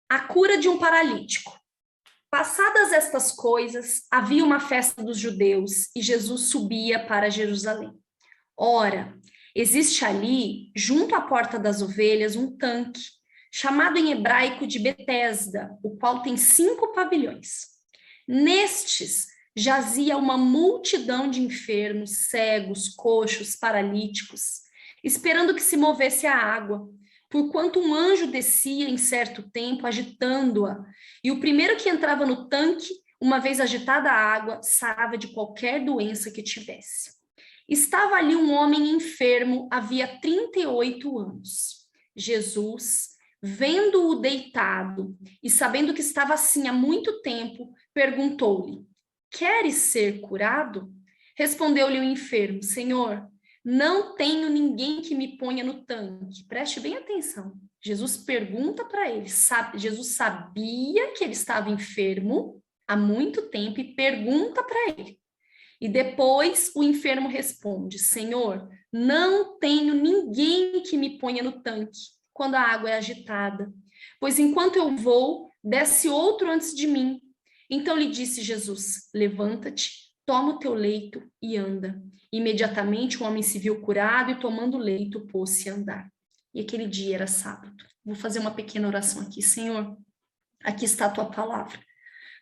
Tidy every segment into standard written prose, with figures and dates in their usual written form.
A cura de um paralítico. Passadas estas coisas, havia uma festa dos judeus e Jesus subia para Jerusalém. Ora, existe ali, junto à porta das ovelhas, um tanque, chamado em hebraico de Betesda, o qual tem 5 pavilhões. Nestes jazia uma multidão de enfermos, cegos, coxos, paralíticos, esperando que se movesse a água, porquanto um anjo descia em certo tempo, agitando-a, e o primeiro que entrava no tanque, uma vez agitada a água, sarava de qualquer doença que tivesse. Estava ali um homem enfermo, havia 38 anos. Jesus, vendo-o deitado e sabendo que estava assim há muito tempo, perguntou-lhe: queres ser curado? Respondeu-lhe o enfermo: Senhor, não tenho ninguém que me ponha no tanque. Preste bem atenção. Jesus pergunta para ele. Jesus sabia que ele estava enfermo há muito tempo e pergunta para ele. E depois o enfermo responde: Senhor, não tenho ninguém que me ponha no tanque quando a água é agitada, pois enquanto eu vou, desce outro antes de mim. Então lhe disse Jesus: levanta-te, toma o teu leito e anda. Imediatamente o homem se viu curado e, tomando o leito, pôs-se a andar. E aquele dia era sábado. Vou fazer uma pequena oração aqui. Senhor, aqui está a tua palavra.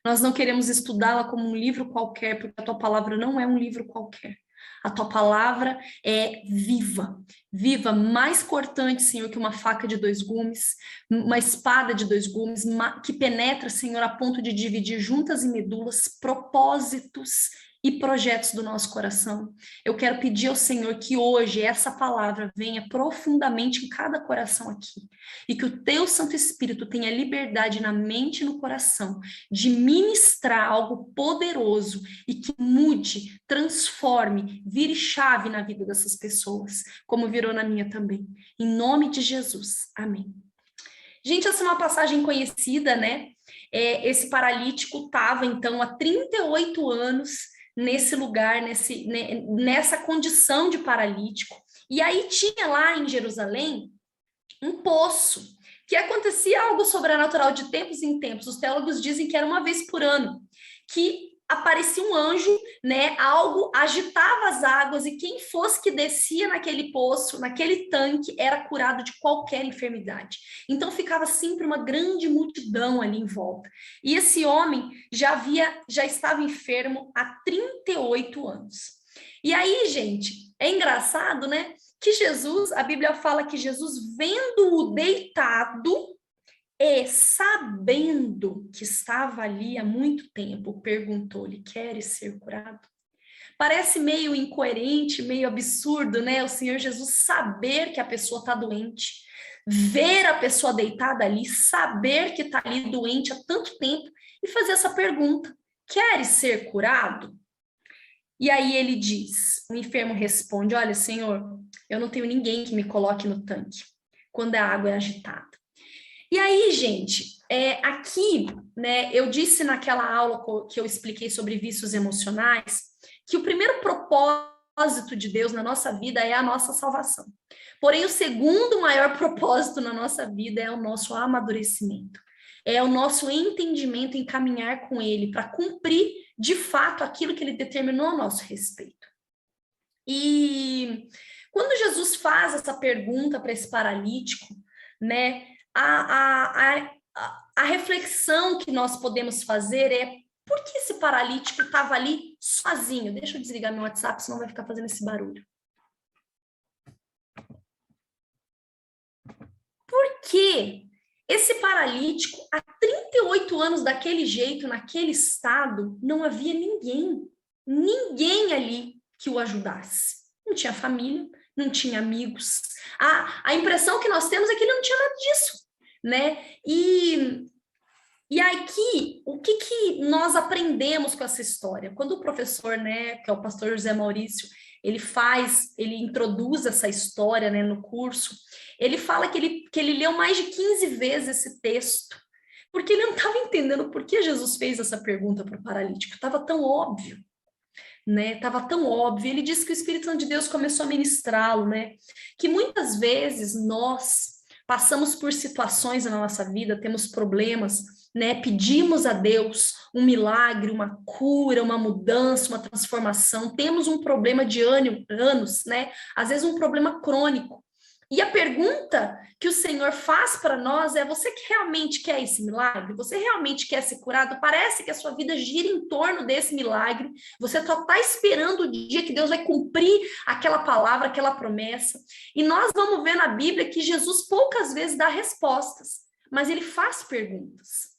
Nós não queremos estudá-la como um livro qualquer, porque a tua palavra não é um livro qualquer. A tua palavra é viva, viva, mais cortante, Senhor, que uma faca de 2 gumes, uma espada de 2 gumes, que penetra, Senhor, a ponto de dividir juntas e medulas, propósitos e projetos do nosso coração. Eu quero pedir ao Senhor que hoje essa palavra venha profundamente em cada coração aqui, e que o teu Santo Espírito tenha liberdade na mente e no coração de ministrar algo poderoso e que mude, transforme, vire chave na vida dessas pessoas, como virou na minha também. Em nome de Jesus. Amém. Gente, essa é uma passagem conhecida, né? Esse paralítico estava, então, há 38 anos nesse lugar, nessa condição de paralítico. E aí tinha lá em Jerusalém um poço, que acontecia algo sobrenatural de tempos em tempos. Os teólogos dizem que era uma vez por ano, que aparecia um anjo, né? Algo agitava as águas e quem fosse que descia naquele poço, naquele tanque, era curado de qualquer enfermidade. Então ficava sempre uma grande multidão ali em volta. E esse homem já estava enfermo há 38 anos. E aí, gente, é engraçado, né? Que Jesus, a Bíblia fala que Jesus, vendo-o deitado e sabendo que estava ali há muito tempo, perguntou-lhe: queres ser curado? Parece meio incoerente, meio absurdo, né? O Senhor Jesus saber que a pessoa está doente, ver a pessoa deitada ali, saber que está ali doente há tanto tempo e fazer essa pergunta: queres ser curado? E aí ele diz, o enfermo responde: olha, Senhor, eu não tenho ninguém que me coloque no tanque quando a água é agitada. E aí, gente, aqui, né, eu disse naquela aula que eu expliquei sobre vícios emocionais, que o primeiro propósito de Deus na nossa vida é a nossa salvação. Porém, o segundo maior propósito na nossa vida é o nosso amadurecimento. É o nosso entendimento em caminhar com Ele para cumprir, de fato, aquilo que Ele determinou a nosso respeito. E quando Jesus faz essa pergunta para esse paralítico, né, a reflexão que nós podemos fazer é: por que esse paralítico estava ali sozinho? Deixa eu desligar meu WhatsApp, senão vai ficar fazendo esse barulho. Por que esse paralítico, há 38 anos daquele jeito, naquele estado, não havia ninguém ali que o ajudasse? Não tinha família, não tinha amigos. A impressão que nós temos é que ele não tinha nada disso, né? E aqui, o que nós aprendemos com essa história? Quando o professor, né, que é o pastor José Maurício, ele introduz essa história, né, no curso, ele fala que ele leu mais de 15 vezes esse texto, porque ele não estava entendendo por que Jesus fez essa pergunta para o paralítico. Estava tão óbvio, né? Estava tão óbvio. Ele disse que o Espírito Santo de Deus começou a ministrá-lo, né? Que muitas vezes nós passamos por situações na nossa vida, temos problemas, né? Pedimos a Deus um milagre, uma cura, uma mudança, uma transformação. Temos um problema de anos, né? Às vezes um problema crônico. E a pergunta que o Senhor faz para nós é: você que realmente quer esse milagre? Você realmente quer ser curado? Parece que a sua vida gira em torno desse milagre. Você só está esperando o dia que Deus vai cumprir aquela palavra, aquela promessa. E nós vamos ver na Bíblia que Jesus poucas vezes dá respostas, mas ele faz perguntas.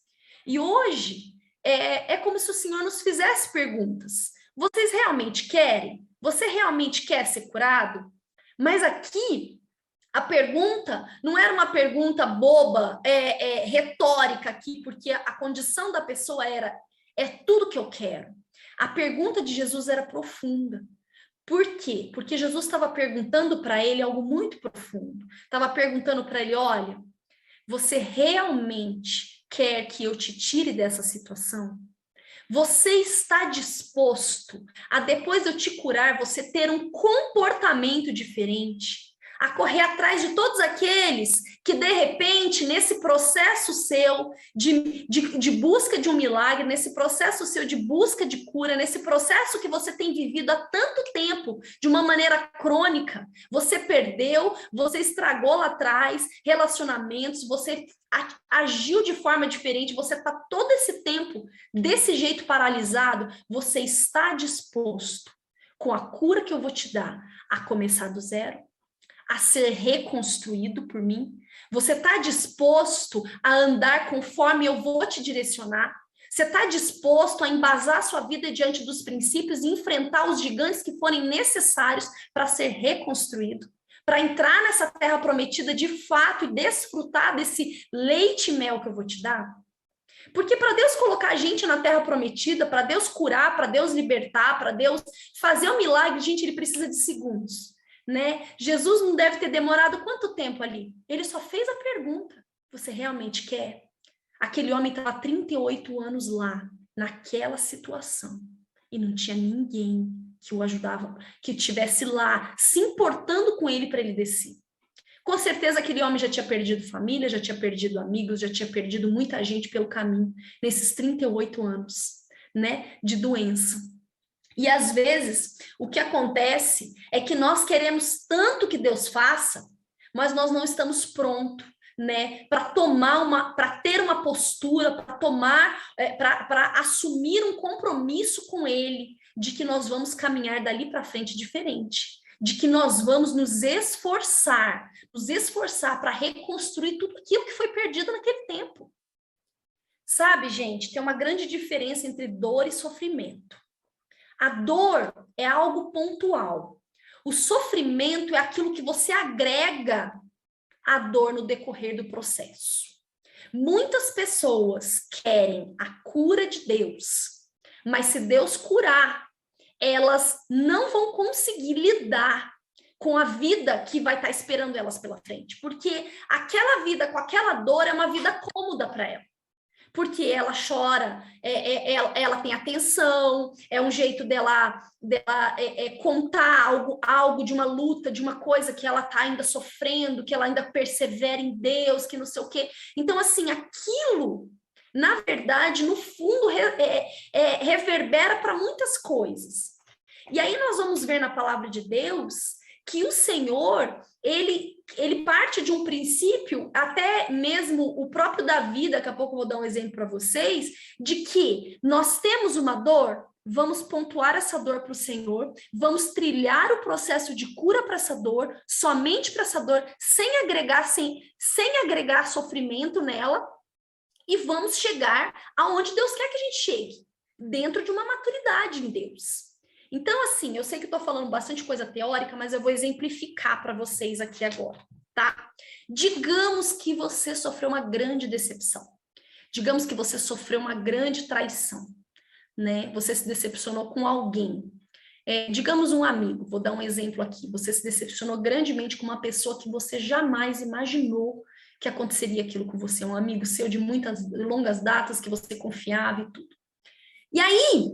E hoje é como se o Senhor nos fizesse perguntas. Vocês realmente querem? Você realmente quer ser curado? Mas aqui a pergunta não era uma pergunta boba, retórica aqui, porque a condição da pessoa era: é tudo que eu quero. A pergunta de Jesus era profunda. Por quê? Porque Jesus estava perguntando para ele algo muito profundo. Estava perguntando para ele: olha, você realmente quer que eu te tire dessa situação? Você está disposto a, depois de eu te curar, você ter um comportamento diferente? A correr atrás de todos aqueles que, de repente, nesse processo seu de busca de um milagre, nesse processo seu de busca de cura, nesse processo que você tem vivido há tanto tempo, de uma maneira crônica, você perdeu, você estragou lá atrás relacionamentos, você agiu de forma diferente, você está todo esse tempo desse jeito paralisado, você está disposto, com a cura que eu vou te dar, a começar do zero? A ser reconstruído por mim? Você está disposto a andar conforme eu vou te direcionar? Você está disposto a embasar sua vida diante dos princípios e enfrentar os gigantes que forem necessários para ser reconstruído? Para entrar nessa terra prometida de fato e desfrutar desse leite e mel que eu vou te dar? Porque para Deus colocar a gente na terra prometida, para Deus curar, para Deus libertar, para Deus fazer um milagre, gente, ele precisa de segundos. Né? Jesus não deve ter demorado quanto tempo ali? Ele só fez a pergunta: você realmente quer? Aquele homem estava 38 anos lá, naquela situação, e não tinha ninguém que o ajudava, que estivesse lá, se importando com ele para ele descer. Com certeza aquele homem já tinha perdido família, já tinha perdido amigos, já tinha perdido muita gente pelo caminho, nesses 38 anos, né, de doença. E às vezes, o que acontece é que nós queremos tanto que Deus faça, mas nós não estamos prontos, né, para ter uma postura, para para assumir um compromisso com Ele, de que nós vamos caminhar dali para frente diferente, de que nós vamos nos esforçar para reconstruir tudo aquilo que foi perdido naquele tempo. Sabe, gente, tem uma grande diferença entre dor e sofrimento. A dor é algo pontual. O sofrimento é aquilo que você agrega à dor no decorrer do processo. Muitas pessoas querem a cura de Deus, mas se Deus curar, elas não vão conseguir lidar com a vida que vai estar esperando elas pela frente, porque aquela vida com aquela dor é uma vida cômoda para ela. Porque ela chora, ela tem atenção, é um jeito dela contar algo de uma luta, de uma coisa que ela está ainda sofrendo, que ela ainda persevera em Deus, que não sei o quê. Então, assim, aquilo, na verdade, no fundo, reverbera para muitas coisas. E aí nós vamos ver na palavra de Deus que o Senhor, ele parte de um princípio, até mesmo o próprio Davi, daqui a pouco eu vou dar um exemplo para vocês, de que nós temos uma dor, vamos pontuar essa dor para o Senhor, vamos trilhar o processo de cura para essa dor, somente para essa dor, sem agregar sofrimento nela, e vamos chegar aonde Deus quer que a gente chegue, dentro de uma maturidade em Deus. Então, assim, eu sei que eu estou falando bastante coisa teórica, mas eu vou exemplificar para vocês aqui agora, tá? Digamos que você sofreu uma grande decepção. Digamos que você sofreu uma grande traição, né? Você se decepcionou com alguém. Digamos um amigo, vou dar um exemplo aqui. Você se decepcionou grandemente com uma pessoa que você jamais imaginou que aconteceria aquilo com você. Um amigo seu de muitas longas datas que você confiava e tudo. E aí,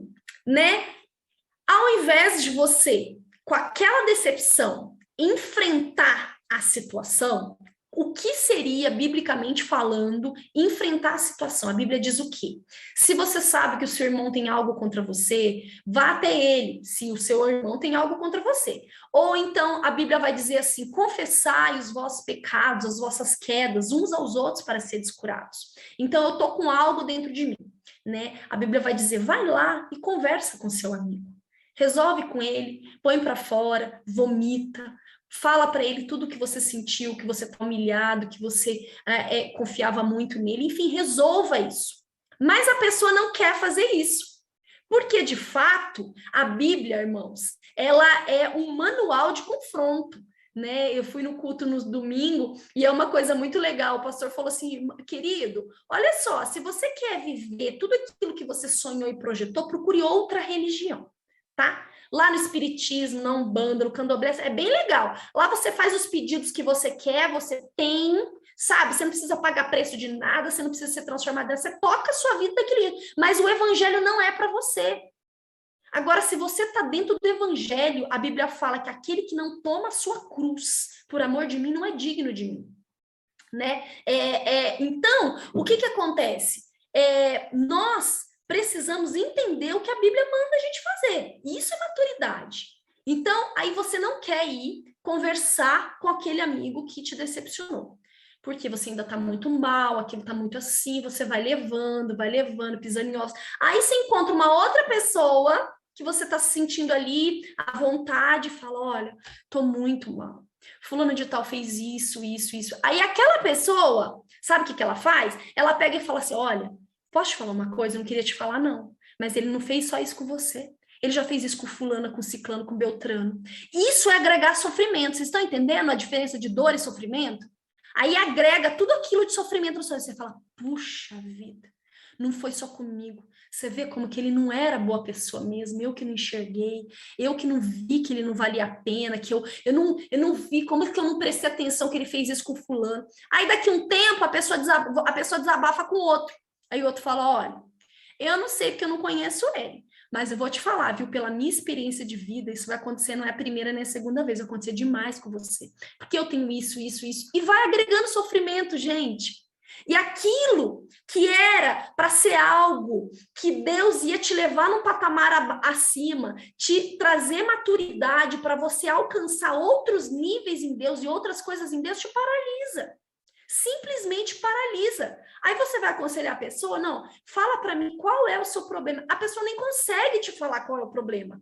né? Ao invés de você, com aquela decepção, enfrentar a situação, O que seria, biblicamente falando, enfrentar a situação? A Bíblia diz o quê? Se você sabe que o seu irmão tem algo contra você, vá até ele, se o seu irmão tem algo contra você. Ou então, a Bíblia vai dizer assim, confessai os vossos pecados, as vossas quedas, uns aos outros para seres curados. Então, eu estou com algo dentro de mim, né? A Bíblia vai dizer, vai lá e conversa com seu amigo. Resolve com ele, põe para fora, vomita, fala para ele tudo que você sentiu, que você está humilhado, que você confiava muito nele. Enfim, resolva isso. Mas a pessoa não quer fazer isso. Porque, de fato, a Bíblia, irmãos, ela é um manual de confronto. Né? Eu fui no culto no domingo e é uma coisa muito legal. O pastor falou assim, querido, olha só, se você quer viver tudo aquilo que você sonhou e projetou, procure outra religião, tá? Lá no Espiritismo, na Umbanda, no Candomblé, é bem legal. Lá você faz os pedidos que você quer, você tem, sabe? Você não precisa pagar preço de nada, você não precisa ser transformado, você toca a sua vida daquele jeito. Mas o evangelho não é para você. Agora, se você está dentro do evangelho, a Bíblia fala que aquele que não toma a sua cruz por amor de mim não é digno de mim. Né? Então, o que acontece? Nós precisamos entender o que a Bíblia manda a gente fazer. Isso é maturidade. Então, aí você não quer ir conversar com aquele amigo que te decepcionou. Porque você ainda está muito mal, aquilo está muito assim, você vai levando, pisando em ovos. Aí você encontra uma outra pessoa que você está se sentindo ali à vontade e fala, olha, estou muito mal. Fulano de tal fez isso. Aí aquela pessoa, sabe o que ela faz? Ela pega e fala assim, olha, posso te falar uma coisa? Eu não queria te falar, não. Mas ele não fez só isso com você. Ele já fez isso com fulana, com ciclano, com beltrano. Isso é agregar sofrimento. Vocês estão entendendo a diferença de dor e sofrimento? Aí agrega tudo aquilo de sofrimento no seu. Você fala, puxa vida, não foi só comigo. Você vê como que ele não era boa pessoa mesmo, eu que não enxerguei, eu que não vi que ele não valia a pena, que eu não vi, como que eu não prestei atenção que ele fez isso com fulano. Aí daqui um tempo a pessoa desabafa com o outro. Aí o outro fala, olha, eu não sei porque eu não conheço ele, mas eu vou te falar, viu, pela minha experiência de vida, isso vai acontecer, não é a primeira nem a segunda vez, vai acontecer demais com você, porque eu tenho isso, e vai agregando sofrimento, gente. E aquilo que era para ser algo que Deus ia te levar num patamar acima, te trazer maturidade para você alcançar outros níveis em Deus e outras coisas em Deus, te paralisa. Simplesmente paralisa. Aí você vai aconselhar a pessoa? Não, fala para mim qual é o seu problema. A pessoa nem consegue te falar qual é o problema.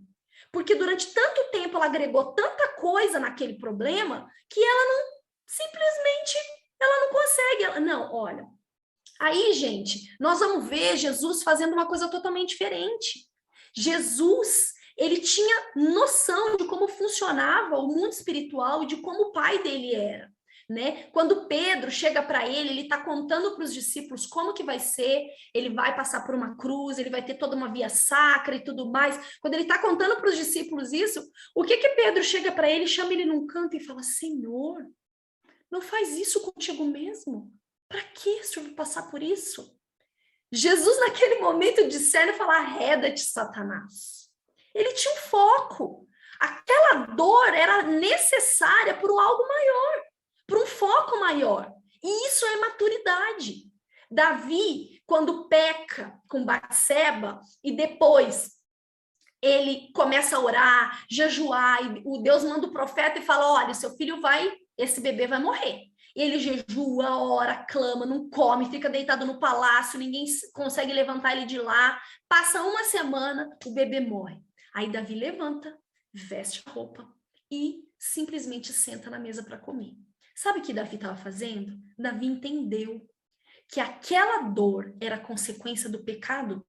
Porque durante tanto tempo ela agregou tanta coisa naquele problema que ela não, simplesmente, ela não consegue. Não, olha. Aí, gente, nós vamos ver Jesus fazendo uma coisa totalmente diferente. Jesus, ele tinha noção de como funcionava o mundo espiritual e de como o pai dele era. Né? Quando Pedro chega para ele está contando para os discípulos como que vai ser, ele vai passar por uma cruz, ele vai ter toda uma via sacra e tudo mais. Quando ele está contando para os discípulos isso, o que Pedro chega para ele, chama ele num canto e fala, Senhor, não faz isso contigo mesmo? Para que o Senhor vai passar por isso? Jesus, naquele momento, discerne e fala, arreda-te, Satanás. Ele tinha um foco. Aquela dor era necessária por algo maior, por um foco maior. E isso é maturidade. Davi, quando peca com Batseba e depois ele começa a orar, jejuar, e o Deus manda o profeta e fala, olha, seu filho esse bebê vai morrer. Ele jejua, ora, clama, não come, fica deitado no palácio, ninguém consegue levantar ele de lá. Passa uma semana, o bebê morre. Aí Davi levanta, veste a roupa e simplesmente senta na mesa para comer. Sabe o que Davi estava fazendo? Davi entendeu que aquela dor era consequência do pecado,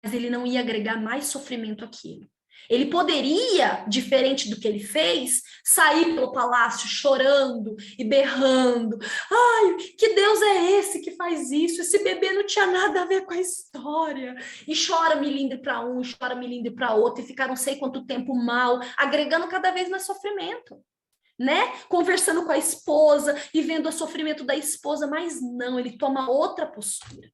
mas ele não ia agregar mais sofrimento àquilo. Ele poderia, diferente do que ele fez, sair pelo palácio chorando e berrando. Ai, que Deus é esse que faz isso? Esse bebê não tinha nada a ver com a história. E chora milindre para um, chora milindre para outro, e ficaram não sei quanto tempo mal, agregando cada vez mais sofrimento. Né? Conversando com a esposa e vendo o sofrimento da esposa, mas não, ele toma outra postura.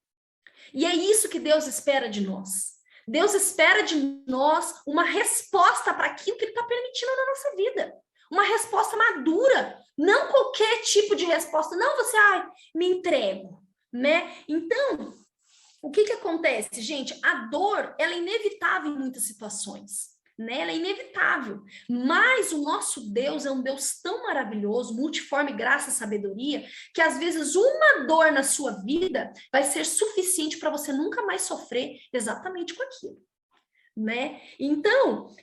E é isso que Deus espera de nós. Deus espera de nós uma resposta para aquilo que Ele está permitindo na nossa vida. uma resposta madura, não qualquer tipo de resposta, não você, me entrego, né? Então, o que acontece, gente? A dor, ela é inevitável em muitas situações, né? Ela é inevitável, mas o nosso Deus é um Deus tão maravilhoso, multiforme, graça e sabedoria, que às vezes uma dor na sua vida vai ser suficiente para você nunca mais sofrer exatamente com aquilo. Né? Então,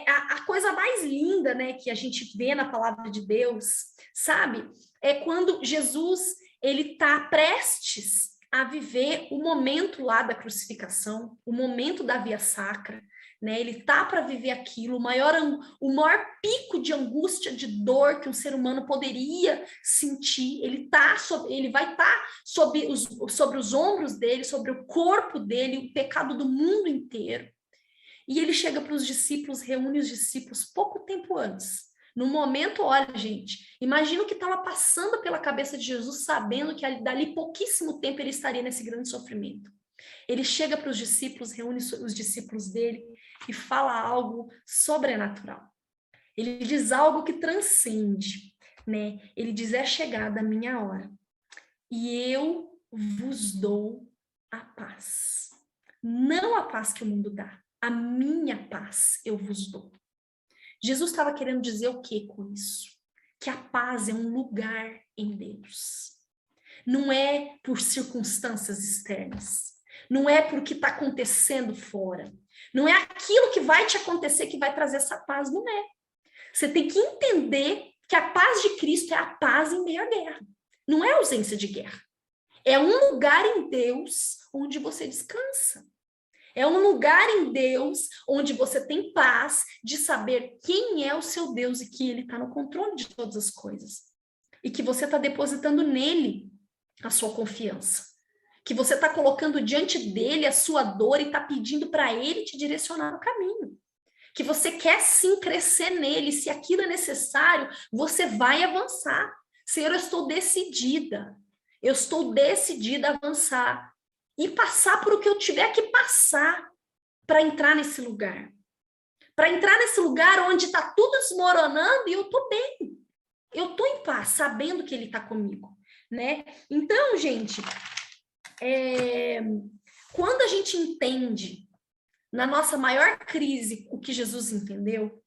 a coisa mais linda, né, que a gente vê na palavra de Deus, sabe, é quando Jesus ele está prestes a viver o momento lá da crucificação, o momento da via sacra, né? Ele tá para viver aquilo, o maior pico de angústia, de dor que um ser humano poderia sentir. Ele vai estar sobre os ombros dele, sobre o corpo dele, o pecado do mundo inteiro. E ele chega para os discípulos, reúne os discípulos pouco tempo antes. No momento, olha, gente, imagina o que estava passando pela cabeça de Jesus, sabendo que dali pouquíssimo tempo ele estaria nesse grande sofrimento. Ele chega para os discípulos, reúne os discípulos dele e fala algo sobrenatural. Ele diz algo que transcende, né? Ele diz, é chegada a minha hora e eu vos dou a paz. Não a paz que o mundo dá. A minha paz eu vos dou. Jesus estava querendo dizer o que com isso? Que a paz é um lugar em Deus. Não é por circunstâncias externas. Não é por que está acontecendo fora. Não é aquilo que vai te acontecer que vai trazer essa paz, não é. Você tem que entender que a paz de Cristo é a paz em meio à guerra. Não é ausência de guerra. É um lugar em Deus onde você descansa. É um lugar em Deus onde você tem paz de saber quem é o seu Deus e que ele está no controle de todas as coisas. E que você está depositando nele a sua confiança. Que você está colocando diante dele a sua dor e está pedindo para ele te direcionar no caminho. Que você quer sim crescer nele. Se aquilo é necessário, você vai avançar. Senhor, eu estou decidida. Eu estou decidida a avançar. E passar por o que eu tiver que passar para entrar nesse lugar. Para entrar nesse lugar onde está tudo desmoronando e eu estou bem. Eu estou em paz, sabendo que ele está comigo. Né? Então, gente, quando a gente entende, na nossa maior crise, o que Jesus entendeu,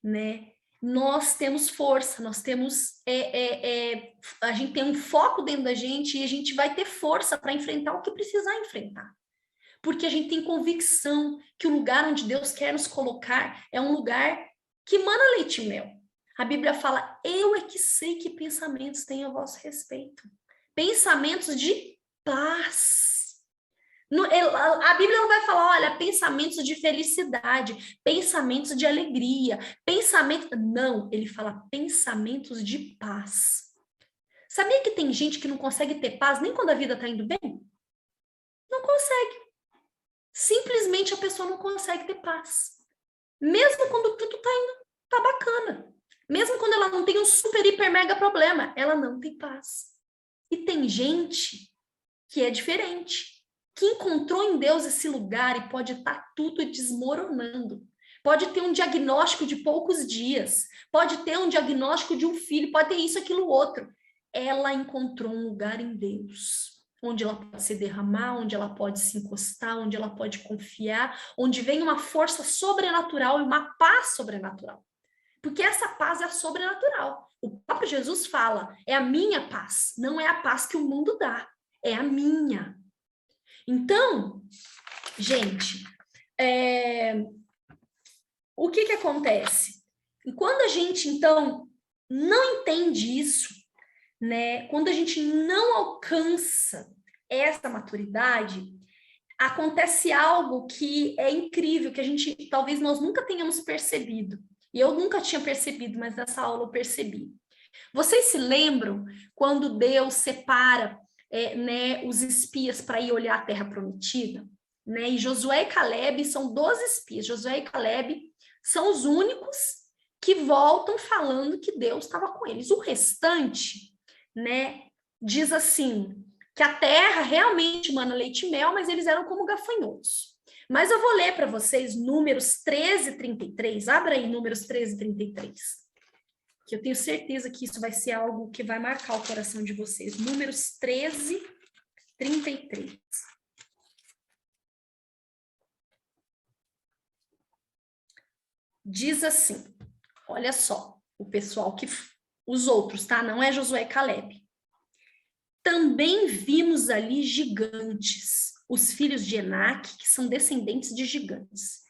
né? Nós temos força, nós temos a gente tem um foco dentro da gente e a gente vai ter força para enfrentar o que precisar enfrentar. Porque a gente tem convicção que o lugar onde Deus quer nos colocar é um lugar que mana leite e mel. A Bíblia fala, eu é que sei que pensamentos têm a vosso respeito. Pensamentos de paz. A Bíblia não vai falar, olha, pensamentos de felicidade, pensamentos de alegria, não, ele fala pensamentos de paz. Sabia que tem gente que não consegue ter paz nem quando a vida está indo bem? Não consegue. Simplesmente a pessoa não consegue ter paz. Mesmo quando tudo tá bacana. Mesmo quando ela não tem um super, hiper, mega problema, ela não tem paz. E tem gente que é diferente. Que encontrou em Deus esse lugar e pode estar tudo desmoronando. Pode ter um diagnóstico de poucos dias, pode ter um diagnóstico de um filho, pode ter isso, aquilo, outro. Ela encontrou um lugar em Deus, onde ela pode se derramar, onde ela pode se encostar, onde ela pode confiar, onde vem uma força sobrenatural e uma paz sobrenatural. Porque essa paz é sobrenatural. O próprio Jesus fala, é a minha paz, não é a paz que o mundo dá, é a minha. Então, gente, o que acontece? E quando a gente, então, não entende isso, né? Quando a gente não alcança essa maturidade, acontece algo que é incrível, que talvez nós nunca tenhamos percebido. E eu nunca tinha percebido, mas nessa aula eu percebi. Vocês se lembram quando Deus separa né, os espias para ir olhar a terra prometida, né? E Josué e Caleb são 12 espias. Josué e Caleb são os únicos que voltam falando que Deus estava com eles. O restante, né, diz assim, que a terra realmente mana leite e mel, mas eles eram como gafanhotos. Mas eu vou ler para vocês Números 13, 33. Abra aí Números 13, 33. que eu tenho certeza que isso vai ser algo que vai marcar o coração de vocês. Números 13, 33. Diz assim, olha só, o pessoal que... Os outros, tá? Não é Josué e Caleb. Também vimos ali gigantes, os filhos de Enaque, que são descendentes de gigantes.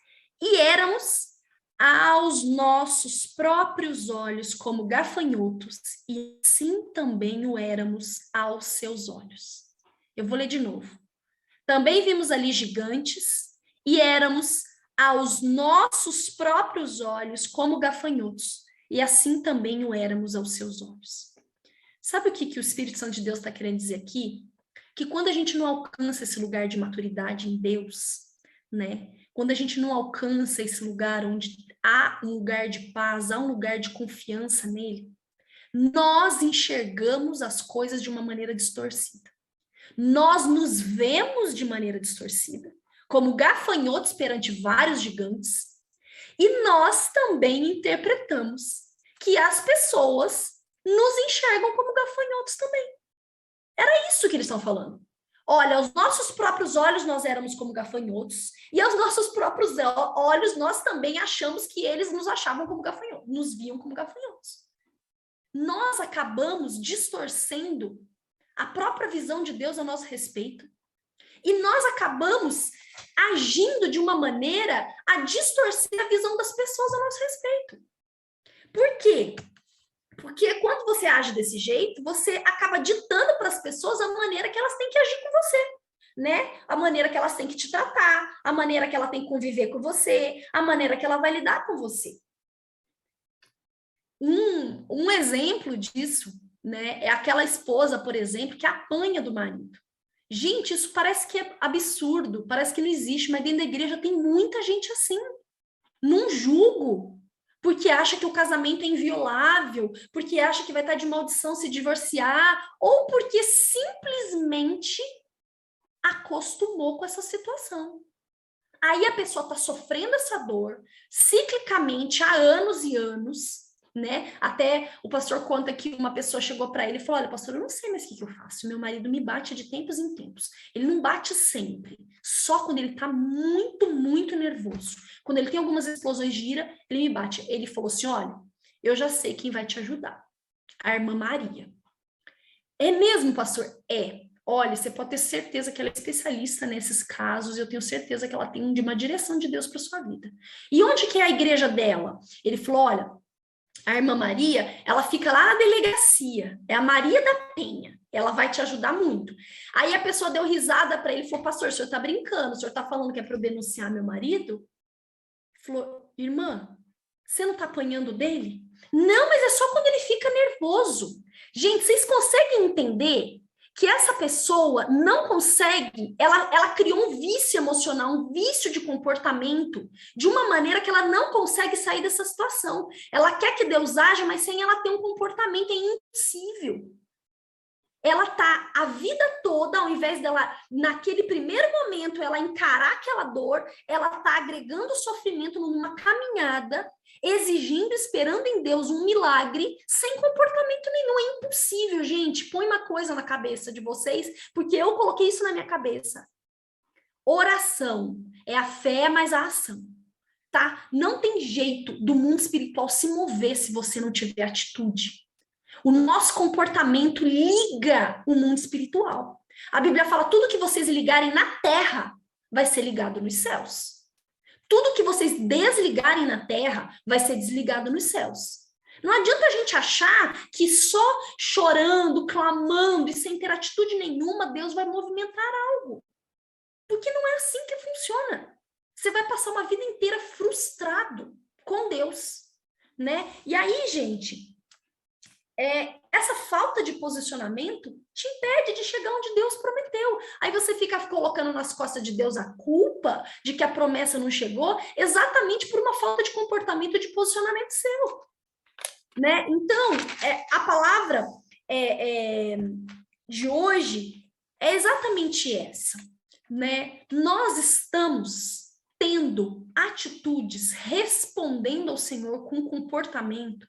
E éramos aos nossos próprios olhos como gafanhotos, e assim também o éramos aos seus olhos. Eu vou ler de novo. Também vimos ali gigantes, e éramos aos nossos próprios olhos como gafanhotos, e assim também o éramos aos seus olhos. Sabe o que o Espírito Santo de Deus está querendo dizer aqui? Que quando a gente não alcança esse lugar de maturidade em Deus, né? Quando a gente não alcança esse lugar onde há um lugar de paz, há um lugar de confiança nele, nós enxergamos as coisas de uma maneira distorcida. Nós nos vemos de maneira distorcida, como gafanhotos perante vários gigantes, e nós também interpretamos que as pessoas nos enxergam como gafanhotos também. Era isso que eles estão falando. Olha, aos nossos próprios olhos nós éramos como gafanhotos, e aos nossos próprios olhos nós também achamos que eles nos achavam como gafanhotos, nos viam como gafanhotos. Nós acabamos distorcendo a própria visão de Deus a nosso respeito, e nós acabamos agindo de uma maneira a distorcer a visão das pessoas a nosso respeito. Por quê? Porque quando você age desse jeito, você acaba ditando para as pessoas a maneira que elas têm que agir com você, né? A maneira que elas têm que te tratar, a maneira que ela tem que conviver com você, a maneira que ela vai lidar com você. Um exemplo disso, né, é aquela esposa, por exemplo, que apanha do marido. Gente, isso parece que é absurdo, parece que não existe, mas dentro da igreja tem muita gente assim. Não julgo, porque acha que o casamento é inviolável, porque acha que vai estar de maldição se divorciar, ou porque simplesmente acostumou com essa situação. Aí a pessoa está sofrendo essa dor, ciclicamente, há anos e anos, né? Até o pastor conta que uma pessoa chegou para ele e falou: olha, pastor, eu não sei mais o que eu faço. Meu marido me bate de tempos em tempos. Ele não bate sempre, só quando ele está muito, muito nervoso. Quando ele tem algumas explosões de ira, ele me bate. Ele falou assim: olha, eu já sei quem vai te ajudar. A irmã Maria. É mesmo, pastor? É. Olha, você pode ter certeza que ela é especialista nesses casos, eu tenho certeza que ela tem uma direção de Deus para sua vida. E onde que é a igreja dela? Ele falou: olha, a irmã Maria, ela fica lá na delegacia, é a Maria da Penha, ela vai te ajudar muito. Aí a pessoa deu risada para ele e falou: pastor, o senhor tá brincando, o senhor tá falando que é para eu denunciar meu marido? Ele falou: irmã, você não tá apanhando dele? Não, mas é só quando ele fica nervoso. Gente, vocês conseguem entender que essa pessoa não consegue, ela criou um vício emocional, um vício de comportamento, de uma maneira que ela não consegue sair dessa situação. Ela quer que Deus haja, mas sem ela ter um comportamento, é impossível. Ela tá a vida toda, ao invés dela, naquele primeiro momento, ela encarar aquela dor, ela tá agregando sofrimento numa caminhada, exigindo, esperando em Deus um milagre, sem comportamento nenhum. É impossível, gente. Põe uma coisa na cabeça de vocês, porque eu coloquei isso na minha cabeça. Oração é a fé mais a ação, tá? Não tem jeito do mundo espiritual se mover se você não tiver atitude. O nosso comportamento liga o mundo espiritual. A Bíblia fala: tudo que vocês ligarem na terra vai ser ligado nos céus. Tudo que vocês desligarem na terra vai ser desligado nos céus. Não adianta a gente achar que só chorando, clamando e sem ter atitude nenhuma, Deus vai movimentar algo. Porque não é assim que funciona. Você vai passar uma vida inteira frustrado com Deus, né? E aí, gente, essa falta de posicionamento te impede de chegar onde Deus prometeu. Aí você fica colocando nas costas de Deus a culpa de que a promessa não chegou, exatamente por uma falta de comportamento e de posicionamento seu, né? Então, a palavra de hoje é exatamente essa, né? Nós estamos tendo atitudes, respondendo ao Senhor com comportamento,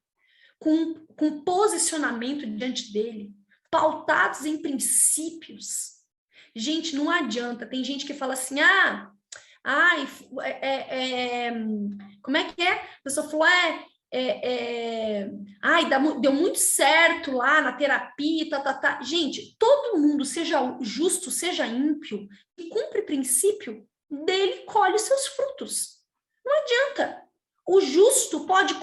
com posicionamento diante dele, pautados em princípios. Gente, não adianta. Tem gente que fala assim, como é que é? A pessoa falou, deu muito certo lá na terapia, tá. Gente, todo mundo, seja justo, seja ímpio, que cumpre princípio, dele colhe seus frutos. Não adianta. O justo pode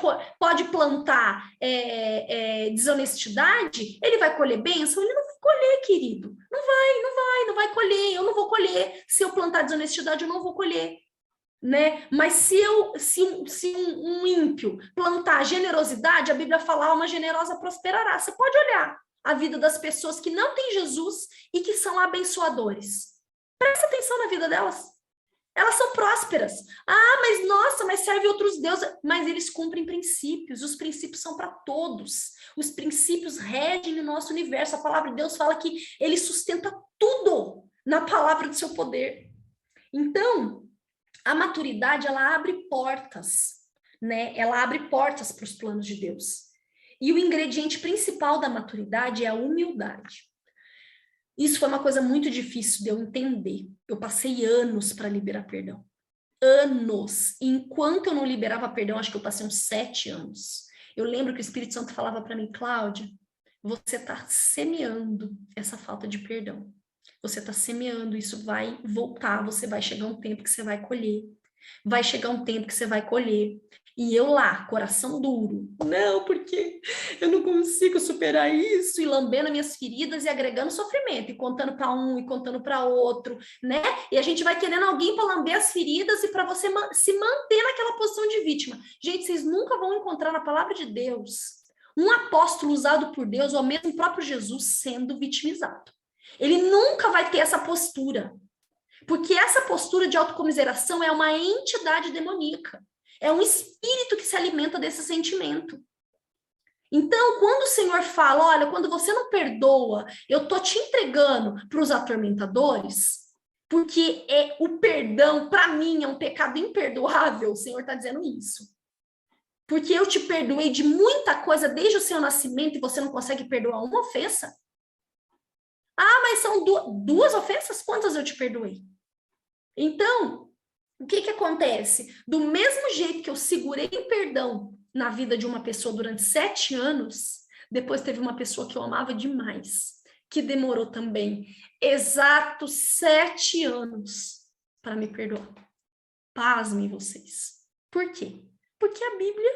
plantar desonestidade, ele vai colher bênção? Ele não vai colher, querido. Não vai colher. Eu não vou colher. Se eu plantar desonestidade, eu não vou colher. Né? Mas se um ímpio plantar generosidade, a Bíblia fala, uma generosa prosperará. Você pode olhar a vida das pessoas que não têm Jesus e que são abençoadores. Presta atenção na vida delas. Elas são prósperas. Mas nossa, mas serve outros deuses. Mas eles cumprem princípios. Os princípios são para todos. Os princípios regem o nosso universo. A palavra de Deus fala que ele sustenta tudo na palavra do seu poder. Então, a maturidade, ela abre portas, né? Ela abre portas para os planos de Deus. E o ingrediente principal da maturidade é a humildade. Isso foi uma coisa muito difícil de eu entender. Eu passei anos para liberar perdão. Anos. E enquanto eu não liberava perdão, acho que eu passei uns 7 anos. Eu lembro que o Espírito Santo falava para mim, Cláudia, você está semeando essa falta de perdão. Você está semeando, isso vai voltar, você vai chegar um tempo que você vai colher. Vai chegar um tempo que você vai colher. E eu lá, coração duro. Não, porque eu não consigo superar isso. E lambendo minhas feridas e agregando sofrimento. E contando para um e contando para outro, né? E a gente vai querendo alguém para lamber as feridas e para você se manter naquela posição de vítima. Gente, vocês nunca vão encontrar na palavra de Deus um apóstolo usado por Deus ou mesmo o próprio Jesus sendo vitimizado. Ele nunca vai ter essa postura. Porque essa postura de autocomiseração é uma entidade demoníaca. É um espírito que se alimenta desse sentimento. Então, quando o Senhor fala, olha, quando você não perdoa, eu tô te entregando para os atormentadores, porque o perdão, para mim, é um pecado imperdoável, o Senhor está dizendo isso. Porque eu te perdoei de muita coisa desde o seu nascimento e você não consegue perdoar uma ofensa? Mas são duas ofensas? Quantas eu te perdoei? Então, o que acontece? Do mesmo jeito que eu segurei o perdão na vida de uma pessoa durante 7 anos, depois teve uma pessoa que eu amava demais, que demorou também exatos 7 anos para me perdoar. Pasmem vocês. Por quê? Porque a Bíblia,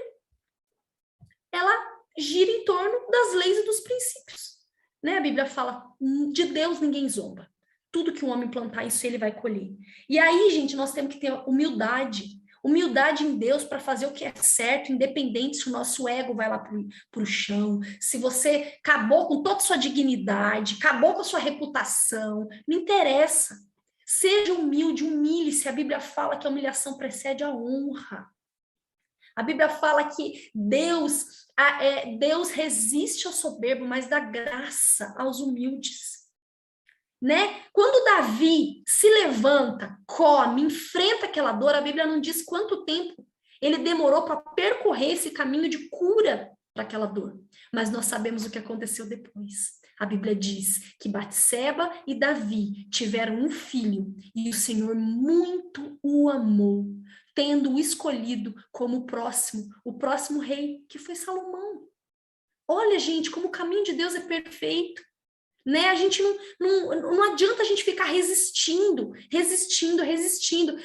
ela gira em torno das leis e dos princípios. Né? A Bíblia fala, de Deus ninguém zomba. Tudo que o homem plantar, isso ele vai colher. E aí, gente, nós temos que ter humildade. Humildade em Deus para fazer o que é certo, independente se o nosso ego vai lá para o chão, se você acabou com toda a sua dignidade, acabou com a sua reputação, não interessa. Seja humilde, humilhe-se. A Bíblia fala que a humilhação precede a honra. A Bíblia fala que Deus resiste ao soberbo, mas dá graça aos humildes. Né? Quando Davi se levanta, come, enfrenta aquela dor, a Bíblia não diz quanto tempo ele demorou para percorrer esse caminho de cura para aquela dor. Mas nós sabemos o que aconteceu depois. A Bíblia diz que Batseba e Davi tiveram um filho e o Senhor muito o amou, tendo-o escolhido como o próximo rei, que foi Salomão. Olha, gente, como o caminho de Deus é perfeito. Né? A gente não adianta a gente ficar resistindo.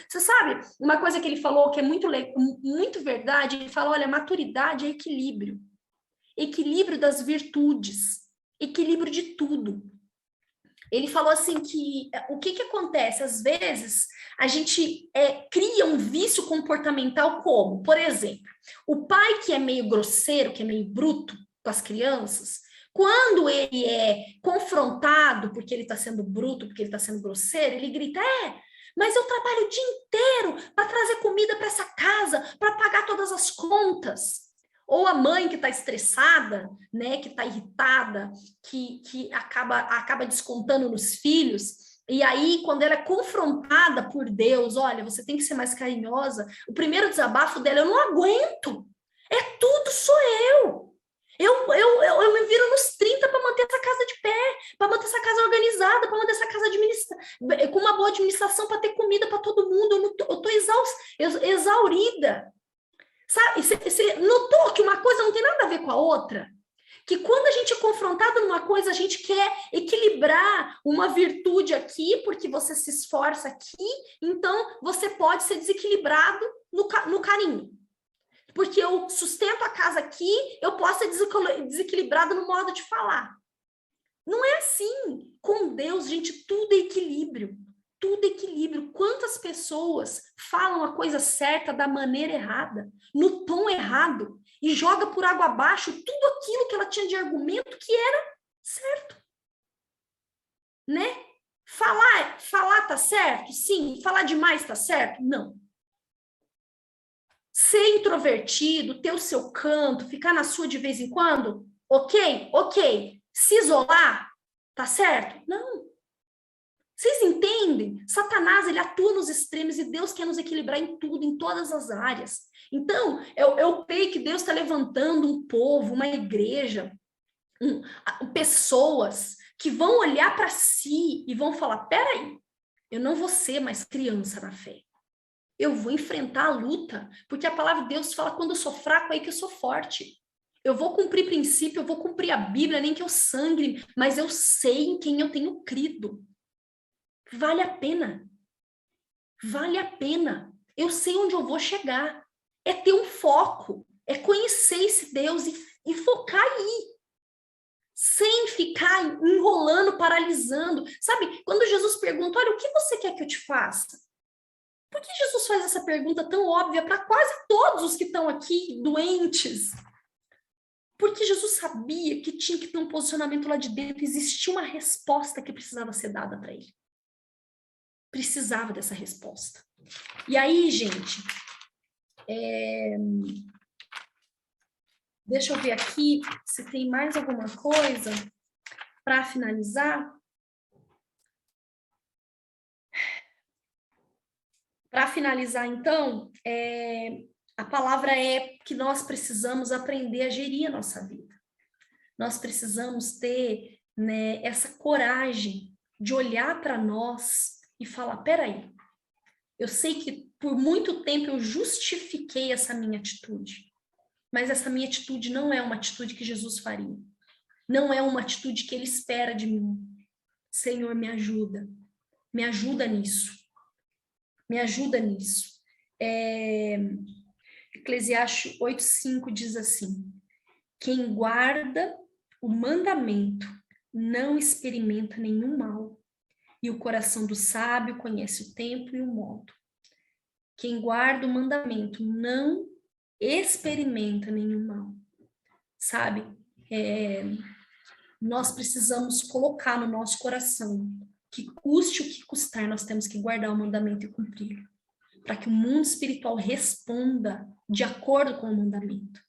Você sabe, uma coisa que ele falou que é muito verdade, ele fala, olha, maturidade é equilíbrio. Equilíbrio das virtudes. Equilíbrio de tudo. Ele falou assim que o que acontece? Às vezes, a gente cria um vício comportamental como, por exemplo, o pai que é meio grosseiro, que é meio bruto com as crianças, quando ele é confrontado porque ele está sendo bruto, porque ele está sendo grosseiro, ele grita, mas eu trabalho o dia inteiro para trazer comida para essa casa, para pagar todas as contas. Ou a mãe que está estressada, né, que está irritada, que acaba descontando nos filhos, e aí quando ela é confrontada por Deus, olha, você tem que ser mais carinhosa, o primeiro desabafo dela, eu não aguento, tudo sou eu. Eu me viro nos 30 para manter essa casa de pé, para manter essa casa organizada, para manter essa casa com uma boa administração, para ter comida para todo mundo. Eu tô exaurida. Sabe? Você notou que uma coisa não tem nada a ver com a outra? Que quando a gente é confrontado numa coisa, a gente quer equilibrar uma virtude aqui, porque você se esforça aqui, então você pode ser desequilibrado no carinho. Porque eu sustento a casa aqui, eu posso ser desequilibrado no modo de falar. Não é assim. Com Deus, gente, tudo é equilíbrio. Tudo é equilíbrio. Quantas pessoas falam a coisa certa da maneira errada, no tom errado, e joga por água abaixo tudo aquilo que ela tinha de argumento que era certo. Né? Falar tá certo? Sim. Falar demais tá certo? Não. Ser introvertido, ter o seu canto, ficar na sua de vez em quando, ok. Se isolar, tá certo? Não. Vocês entendem? Satanás, ele atua nos extremos e Deus quer nos equilibrar em tudo, em todas as áreas. Então, eu creio que Deus está levantando um povo, uma igreja, pessoas que vão olhar para si e vão falar, peraí, eu não vou ser mais criança na fé. Eu vou enfrentar a luta, porque a palavra de Deus fala, quando eu sou fraco, é aí que eu sou forte. Eu vou cumprir princípio, eu vou cumprir a Bíblia, nem que eu sangre, mas eu sei em quem eu tenho crido. Vale a pena. Vale a pena. Eu sei onde eu vou chegar. É ter um foco, é conhecer esse Deus e focar aí. Sem ficar enrolando, paralisando. Sabe, quando Jesus pergunta, olha, o que você quer que eu te faça? Por que Jesus faz essa pergunta tão óbvia para quase todos os que estão aqui doentes? Porque Jesus sabia que tinha que ter um posicionamento lá de dentro, existia uma resposta que precisava ser dada para ele. Precisava dessa resposta. E aí, gente, deixa eu ver aqui se tem mais alguma coisa para finalizar. Para finalizar, então, a palavra é que nós precisamos aprender a gerir a nossa vida. Nós precisamos ter, né, essa coragem de olhar para nós e falar, peraí, eu sei que por muito tempo eu justifiquei essa minha atitude, mas essa minha atitude não é uma atitude que Jesus faria. Não é uma atitude que ele espera de mim. Senhor, me ajuda nisso. Me ajuda nisso. Eclesiastes 8:5 diz assim, quem guarda o mandamento não experimenta nenhum mal, e o coração do sábio conhece o tempo e o modo. Quem guarda o mandamento não experimenta nenhum mal. Sabe? Nós precisamos colocar no nosso coração que custe o que custar, nós temos que guardar o mandamento e cumpri-lo, para que o mundo espiritual responda de acordo com o mandamento.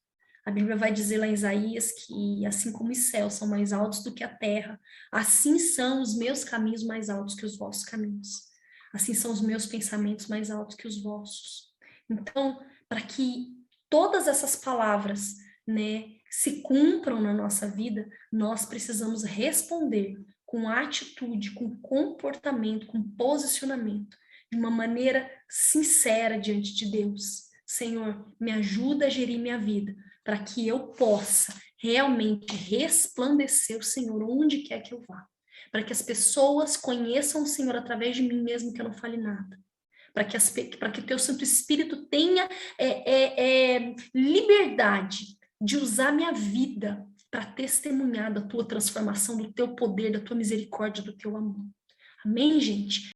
A Bíblia vai dizer lá em Isaías que assim como os céus são mais altos do que a terra, assim são os meus caminhos mais altos que os vossos caminhos. Assim são os meus pensamentos mais altos que os vossos. Então, para que todas essas palavras, né, se cumpram na nossa vida, nós precisamos responder com atitude, com comportamento, com posicionamento, de uma maneira sincera diante de Deus. Senhor, me ajuda a gerir minha vida, para que eu possa realmente resplandecer o Senhor onde quer que eu vá. Para que as pessoas conheçam o Senhor através de mim mesmo, que eu não fale nada. Para que o teu Santo Espírito tenha liberdade de usar minha vida para testemunhar da tua transformação, do teu poder, da tua misericórdia, do teu amor. Amém, gente?